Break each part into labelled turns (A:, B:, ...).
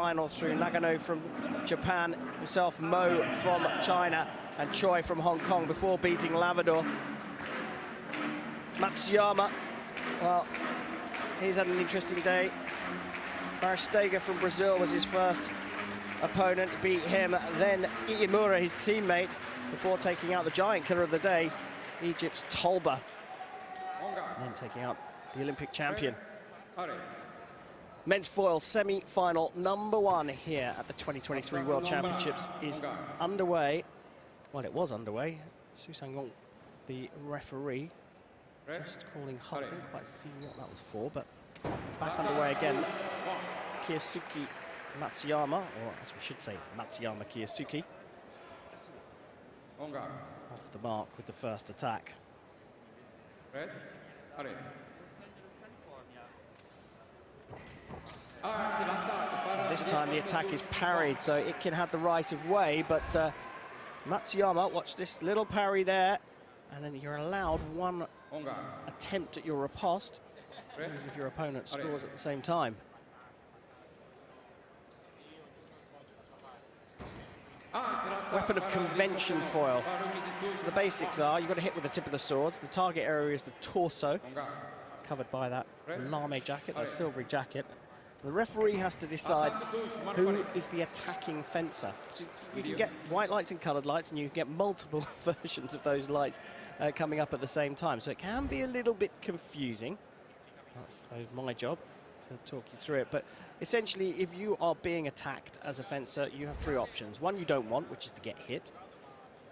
A: final through Nagano from Japan, himself Mo from China, and Choi from Hong Kong before beating Lavador. Matsuyama, well, he's had an interesting day. Barastega from Brazil was his first opponent, beat him, then Iimura, his teammate, before taking out the giant killer of the day, Egypt's Tolba, and then taking out the Olympic champion. Men's foil semi-final #1 here at the 2023 World Championships is underway. Well, it was underway. Su Sang-won, the referee, just calling halt. Didn't quite see what that was for, but back underway again. Kyosuke Matsuyama, or as we should say, Matsuyama Kyosuke, off the mark with the first attack. This time the attack is parried, so Itkin had the right of way, but Matsuyama, watch this little parry there, and then you're allowed one attempt at your riposte, even if your opponent scores at the same time. Weapon of convention foil. So the basics are, you've got to hit with the tip of the sword. The target area is the torso, covered by that lame jacket, that silvery jacket. The referee has to decide who is the attacking fencer. So you can get white lights and coloured lights, and you can get multiple versions of those lights coming up at the same time. So it can be a little bit confusing. That's my job to talk you through it. But essentially, if you are being attacked as a fencer, you have three options. One you don't want, which is to get hit.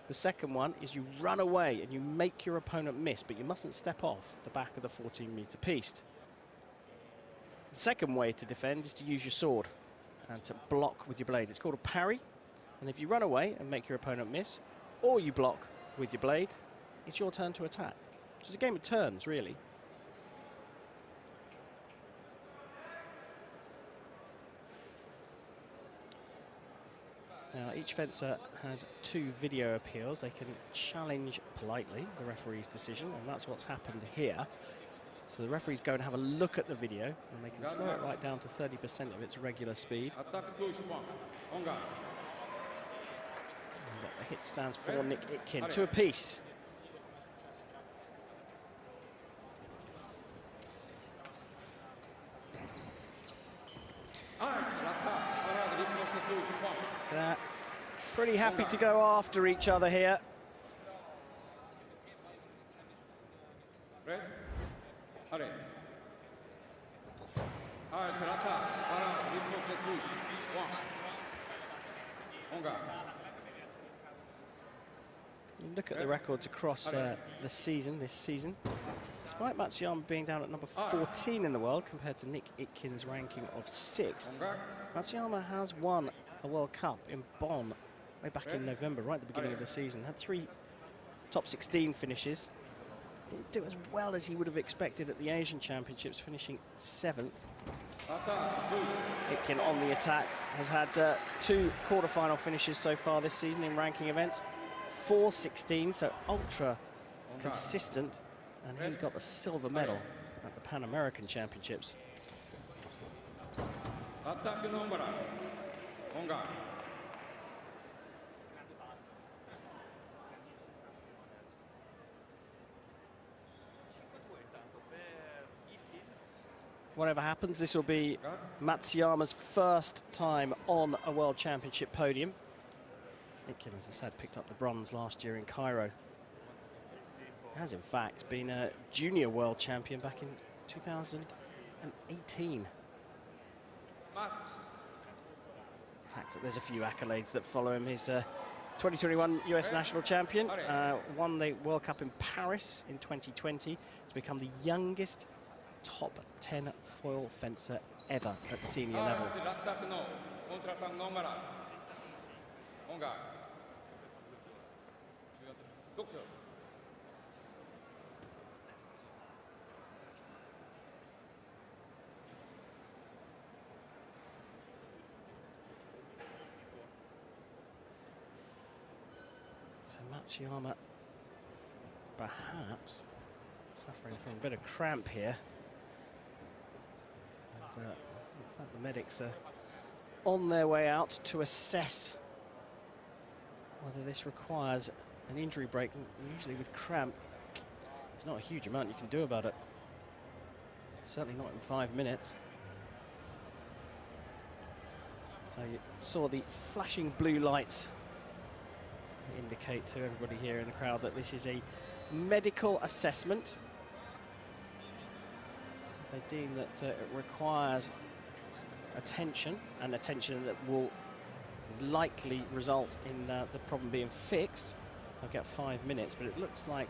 A: The second one is you run away and you make your opponent miss, but you mustn't step off the back of the 14-meter piste. The second way to defend is to use your sword and to block with your blade. It's called a parry. And if you run away and make your opponent miss, or you block with your blade, it's your turn to attack. Which is a game of turns, really. Now, each fencer has 2 video appeals. They can challenge politely the referee's decision, and that's what's happened here. So the referee's going to have a look at the video, and they can slow it right down to 30% of its regular speed. And the hit stands for Nick Itkin, 2 apiece. So, pretty happy to go after each other here. You look at the records across the season, this season. Despite Matsuyama being down at number 14 in the world compared to Nick Itkin's ranking of 6, Matsuyama has won a World Cup in Bonn way back in November, right at the beginning of the season. Had 3 top 16 finishes. Didn't do as well as he would have expected at the Asian Championships, finishing 7th. Itkin on the attack has had 2 quarterfinal finishes so far this season in ranking events. 4-16, so ultra consistent, and he got the silver medal at the Pan American Championships. Whatever happens, this will be Matsuyama's first time on a World Championship podium. Itkin, as I said, picked up the bronze last year in Cairo. Has, in fact, been a junior world champion back in 2018. The fact that there's a few accolades that follow him. He's 2021 US national champion, won the World Cup in Paris in 2020 to become the youngest top 10 foil fencer ever at senior level. So Matsuyama perhaps suffering from a bit of cramp here. And looks like the medics are on their way out to assess whether this requires an injury break. Usually with cramp, there's not a huge amount you can do about it. Certainly not in 5 minutes. So you saw the flashing blue lights indicate to everybody here in the crowd that this is a medical assessment. If they deem that it requires attention, and attention that will likely result in the problem being fixed, they'll get 5 minutes. But it looks like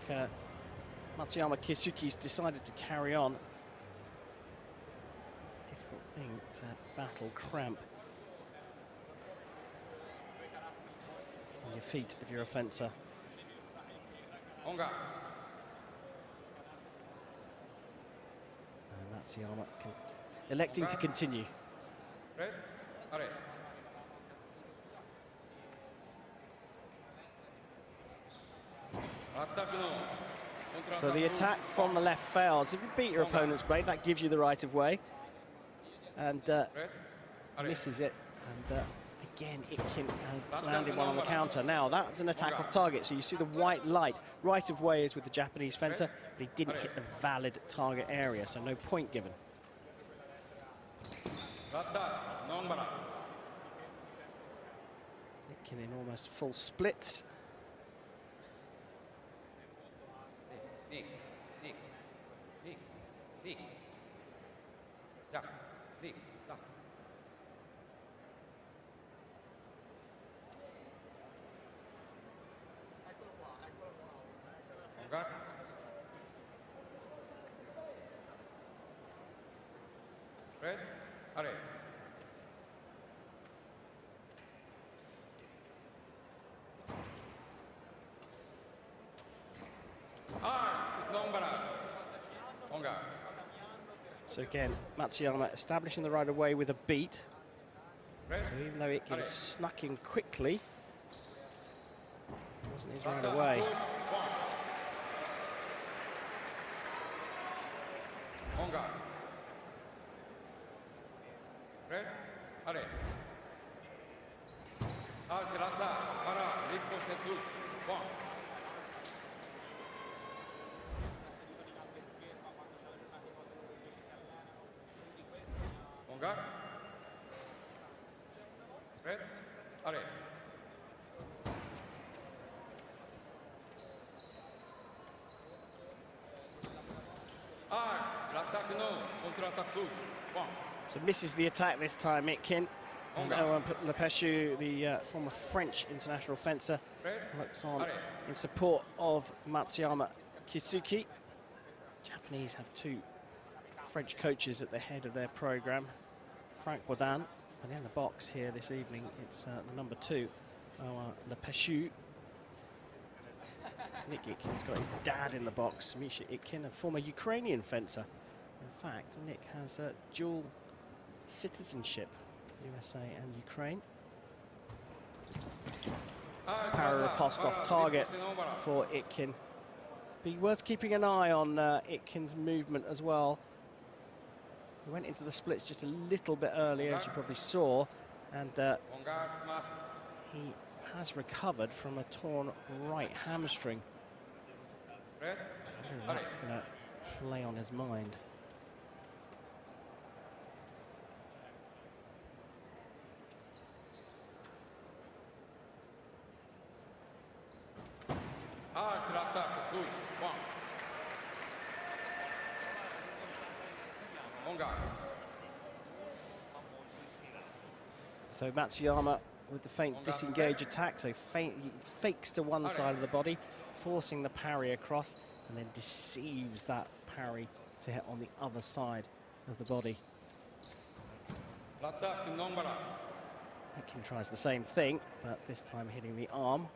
A: Matsuyama Kyosuke's decided to carry on. Difficult thing to battle cramp on your feet if you're a fencer. And Matsuyama electing to continue. So the attack from the left fails. If you beat your opponent's blade, that gives you the right of way. And misses it. And again, Itkin has landed one on the counter. Now, that's an attack off target. So you see the white light. Right of way is with the Japanese fencer, but he didn't hit the valid target area, so no point given. Itkin in almost full splits. So again, Matsuyama establishing the right of way with a beat. So even though Itkin snuck in quickly, it wasn't his right of way. So misses the attack this time, Itkin. And Owen Lepeshu, the former French international fencer, looks on in support of Matsuyama Kyosuke. Japanese have 2 French coaches at the head of their program, Frank Bourdin, and in the box here this evening, it's the number 2, Owen Lepeshu. Nick Itkin's got his dad in the box, Misha Itkin, a former Ukrainian fencer. In fact, Nick has dual citizenship, USA and Ukraine. Parry riposte off target for Itkin. Be worth keeping an eye on Itkin's movement as well. He went into the splits just a little bit earlier, as you probably saw, and he has recovered from a torn right hamstring. That's going to play on his mind. So Matsuyama with the feint disengage attack, so he fakes to one side of the body, forcing the parry across, and then deceives that parry to hit on the other side of the body. Itkin tries the same thing, but this time hitting the arm.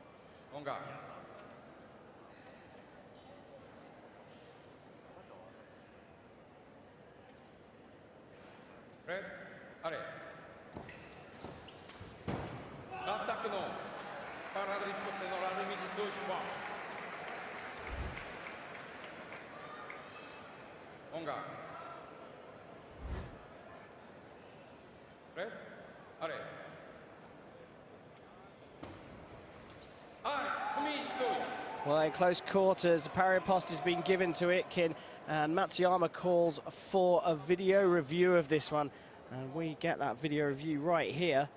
A: Well, in close quarters, a parry riposte has been given to Itkin, and Matsuyama calls for a video review of this one. And we get that video review right here.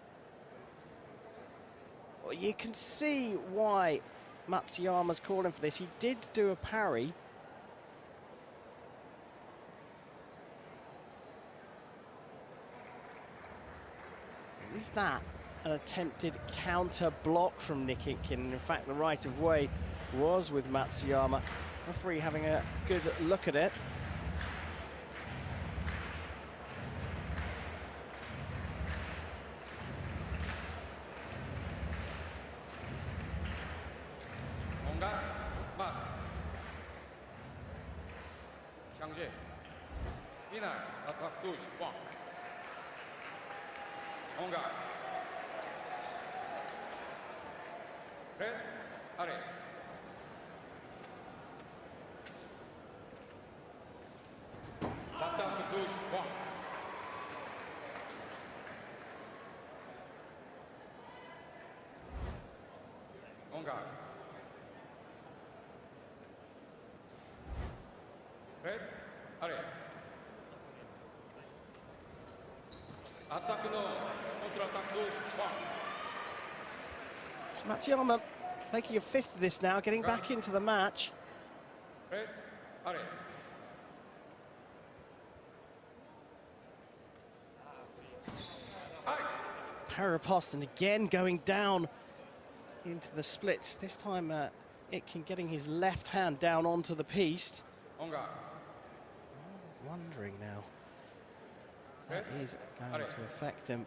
A: Well, you can see why Matsuyama's calling for this. He did do a parry. Is that an attempted counter block from Nick Itkin? In fact, the right of way was with Matsuyama. Referee having a good look at it.
B: Milan, attack 2, 1. On guard. Red, allez. Attack 2, 1. On guard. Red, allez. Attack no, counter-attack 2, 1.
A: So Matsuyama making a fist of this now, getting back into the match.
B: Red, allez.
A: Parry riposte, and again going down into the splits. This time Itkin getting his left hand down onto the piece. Wondering now if that is going to affect him.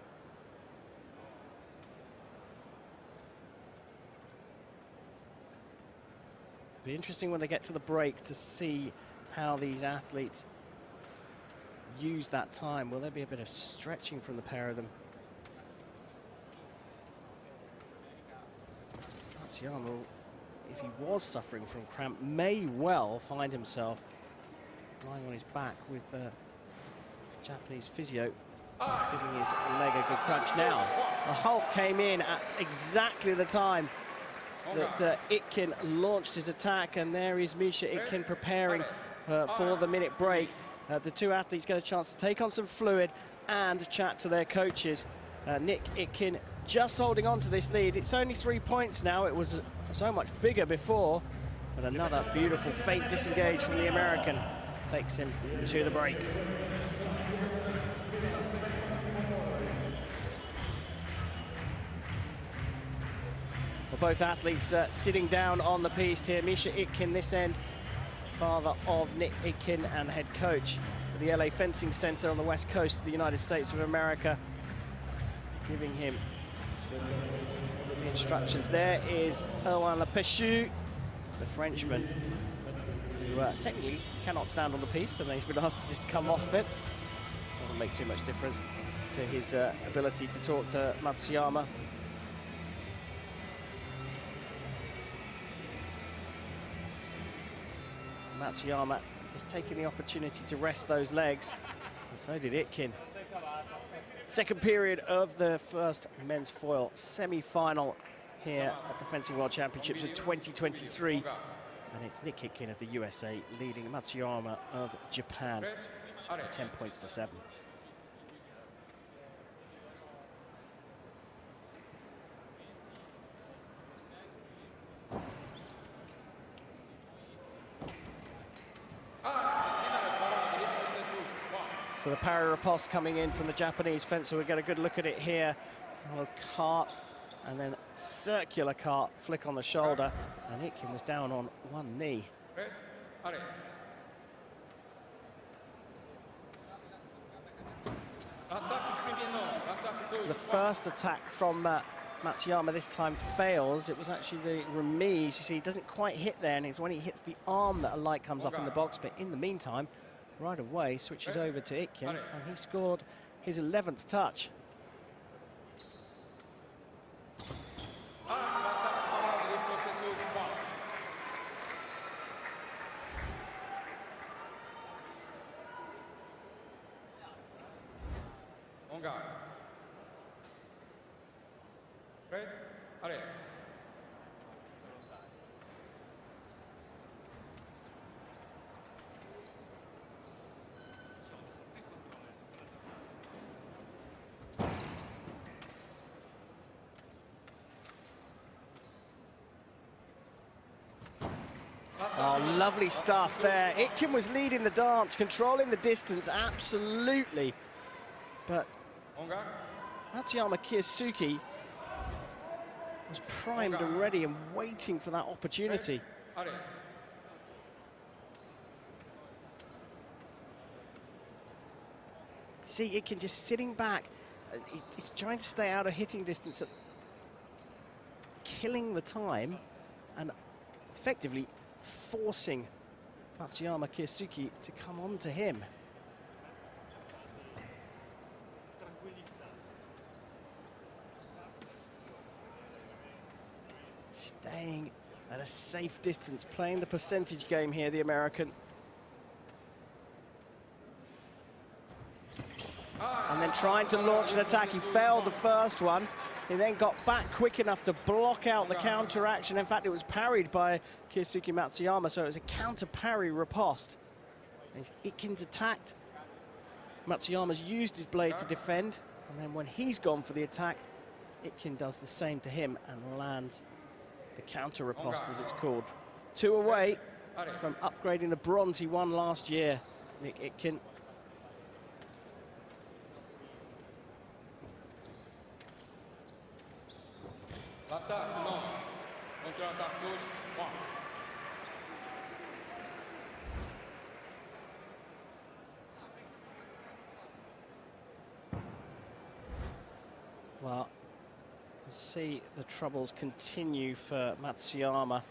A: Be interesting when they get to the break to see how these athletes use that time. Will there be a bit of stretching from the pair of them? Matsuyama, if he was suffering from cramp, may well find himself lying on his back with Japanese physio giving his leg a good crunch. Now, the Hulk came in at exactly the time that Itkin launched his attack, and there is Misha Itkin preparing for the minute break. The two athletes get a chance to take on some fluid and chat to their coaches. Nick Itkin just holding on to this lead. It's only 3 points now. It was so much bigger before, but another beautiful feint disengage from the American takes him to the break. Well, both athletes sitting down on the piste here. Misha Itkin this end, father of Nick Itkin and head coach of the LA Fencing Center on the west coast of the United States of America, giving him the instructions. There is Erwan Lepechu, the Frenchman, who technically cannot stand on the piste, and he's been asked to just come off it. Doesn't make too much difference to his ability to talk to Matsuyama. Matsuyama just taking the opportunity to rest those legs, and so did Itkin. Second period of the first men's foil semi-final here at the Fencing World Championships of 2023. And it's Nick Itkin of the USA leading Matsuyama of Japan by 10 points to 7. So the parry riposte coming in from the Japanese fencer. We'll get a good look at it here. A little cart and then circular cart flick on the shoulder. And Itkin was down on one knee. So the first attack from Matsuyama this time fails. It was actually the remise. You see, he doesn't quite hit there, and it's when he hits the arm that a light comes up in the box. But in the meantime, right away, switches over to Itkin, and he scored his 11th touch.
B: On guard. Red, allez.
A: Lovely stuff there. Itkin was leading the dance, controlling the distance, absolutely. But Matsuyama Kyosuke was primed and ready and waiting for that opportunity. See, Itkin just sitting back. He's trying to stay out of hitting distance, killing the time, and effectively forcing Matsuyama Kyosuke to come on to him. Staying at a safe distance, playing the percentage game here, the American. And then trying to launch an attack. He failed the first one. He then got back quick enough to block out the counter action. In fact, it was parried by Kyosuke Matsuyama, so it was a counter parry riposte. Itkin's attacked. Matsuyama's used his blade to defend, and then when he's gone for the attack, Itkin does the same to him and lands the counter riposte, as it's called. 2 away from upgrading the bronze he won last year, Nick Itkin. Well, we see the troubles continue for Matsuyama.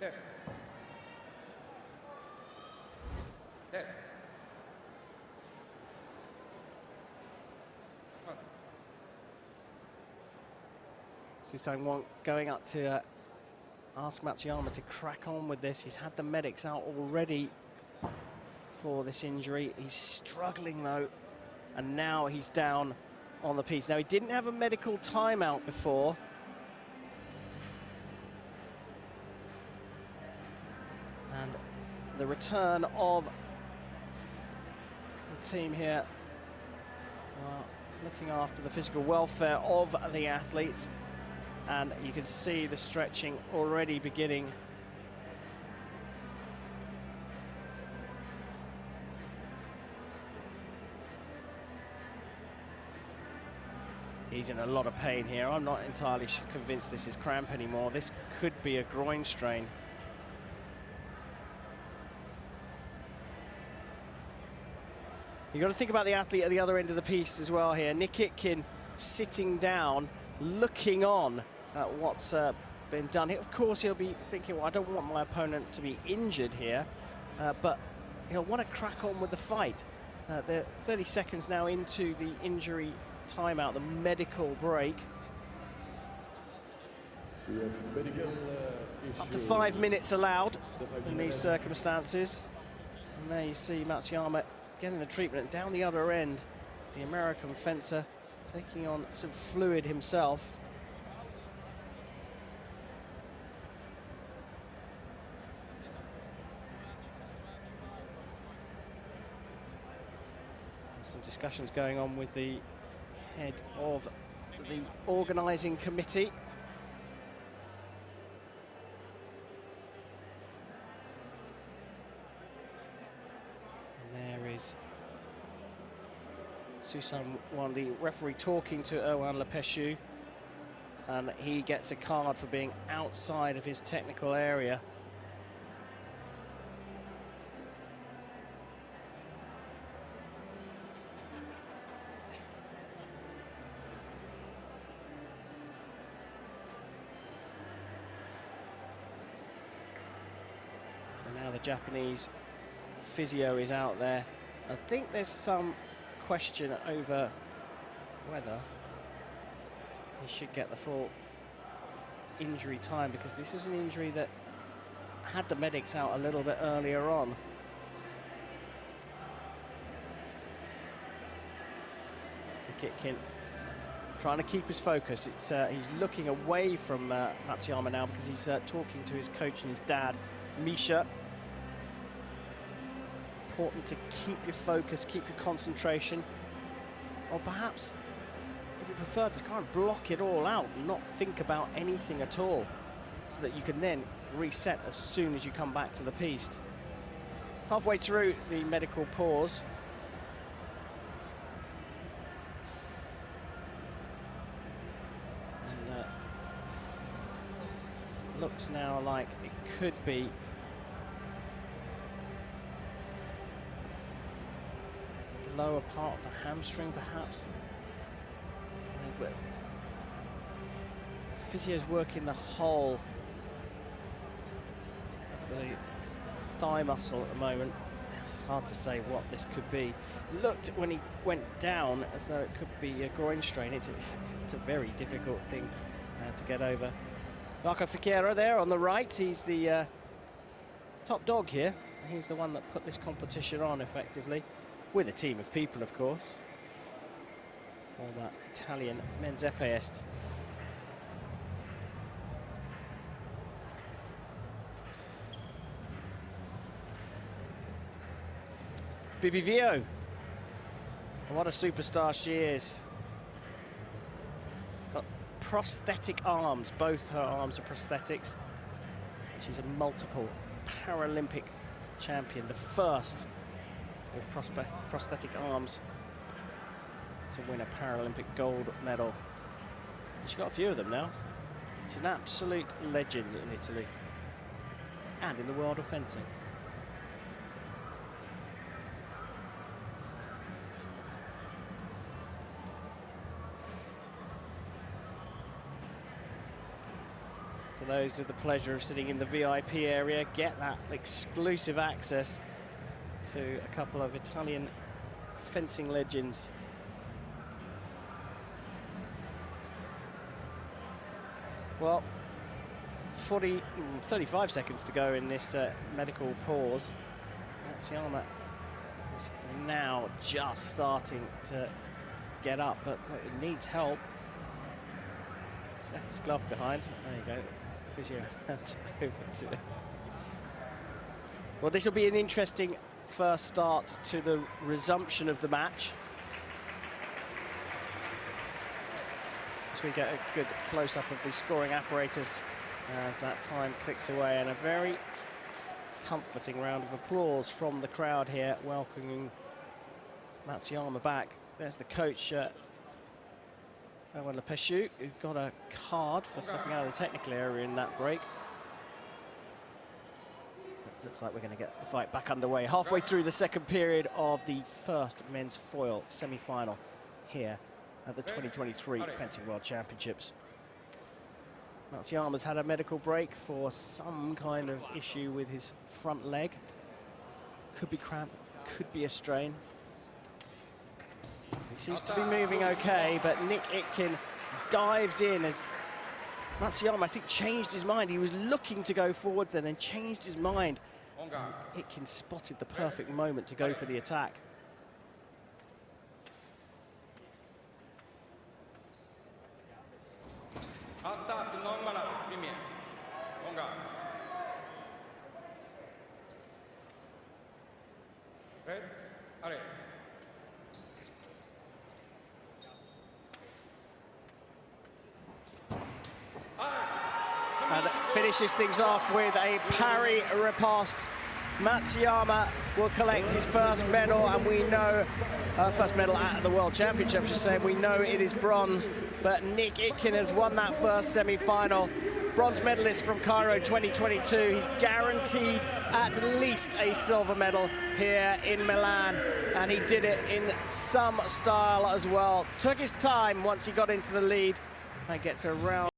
B: Yes. Yes.
A: Susang going up to ask Matsuyama to crack on with this. He's had the medics out already for this injury. He's struggling though, and now he's down on the piece. Now, he didn't have a medical timeout before. And the return of the team here, looking after the physical welfare of the athletes. And you can see the stretching already beginning. He's in a lot of pain here. I'm not entirely convinced this is cramp anymore. This could be a groin strain. You've got to think about the athlete at the other end of the piece as well here. Nick Itkin sitting down, looking on at what's been done. Of course, he'll be thinking, well, I don't want my opponent to be injured here, but he'll want to crack on with the fight. They're 30 seconds now into the injury timeout, the medical break. Up to 5 minutes allowed in these circumstances. And there you see Matsuyama getting the treatment. Down the other end, the American fencer taking on some fluid himself. Some discussions going on with the head of the organising committee. And there is Susang Wan, the referee, talking to Erwan Lepeshu, and he gets a card for being outside of his technical area. Japanese physio is out there. I think there's some question over whether he should get the full injury time, because this is an injury that had the medics out a little bit earlier on. Itkin trying to keep his focus. It's he's looking away from Matsuyama now because he's talking to his coach and his dad, Misha. Important to keep your focus, keep your concentration, or perhaps, if you prefer, to kind of block it all out and not think about anything at all. so that you can then reset as soon as you come back to the piste. Halfway through the medical pause. And looks now like it could be the lower part of the hamstring, perhaps. Physio's working the whole of the thigh muscle at the moment. It's hard to say what this could be. It looked when he went down as though it could be a groin strain. It's a very difficult thing to get over. Marco Fichera there on the right. He's the top dog here. He's the one that put this competition on effectively, with a team of people, of course, for that Italian men's epéiste. Bibi Vio, what a superstar she is. Got prosthetic arms, both her arms are prosthetics. She's a multiple Paralympic champion, the first with prosthetic arms to win a Paralympic gold medal. She's got a few of them now. She's an absolute legend in Italy and in the world of fencing. So those with the pleasure of sitting in the VIP area get that exclusive access to a couple of Italian fencing legends. Well, 35 seconds to go in this medical pause. Matsuyama is now just starting to get up, but it needs help. He's left his glove behind. There you go. Physio hands over to it. Well, this will be an interesting first start to the resumption of the match. As we get a good close-up of the scoring apparatus as that time clicks away, and a very comforting round of applause from the crowd here, welcoming Matsuyama back. There's the coach, Owen Lepeshu, who got a card for stepping out of the technical area in that break. It looks like we're going to get the fight back underway halfway through the second period of the first men's foil semi-final here at the 2023 Fencing World Championships. Matsuyama's had a medical break for some kind of issue with his front leg. Could be cramp, could be a strain. He seems to be moving okay, but Nick Itkin dives in as Matsuyama, I think, changed his mind. He was looking to go forwards and then changed his mind. And Itkin spotted the perfect moment to go for the attack. And finishes things off with a parry riposte. Matsuyama will collect his first medal, and we know, first medal at the World Championship, I should say. We know it is bronze, but Nick Itkin has won that first semi-final. Bronze medalist from Cairo 2022. He's guaranteed at least a silver medal here in Milan, and he did it in some style as well. Took his time once he got into the lead and gets around.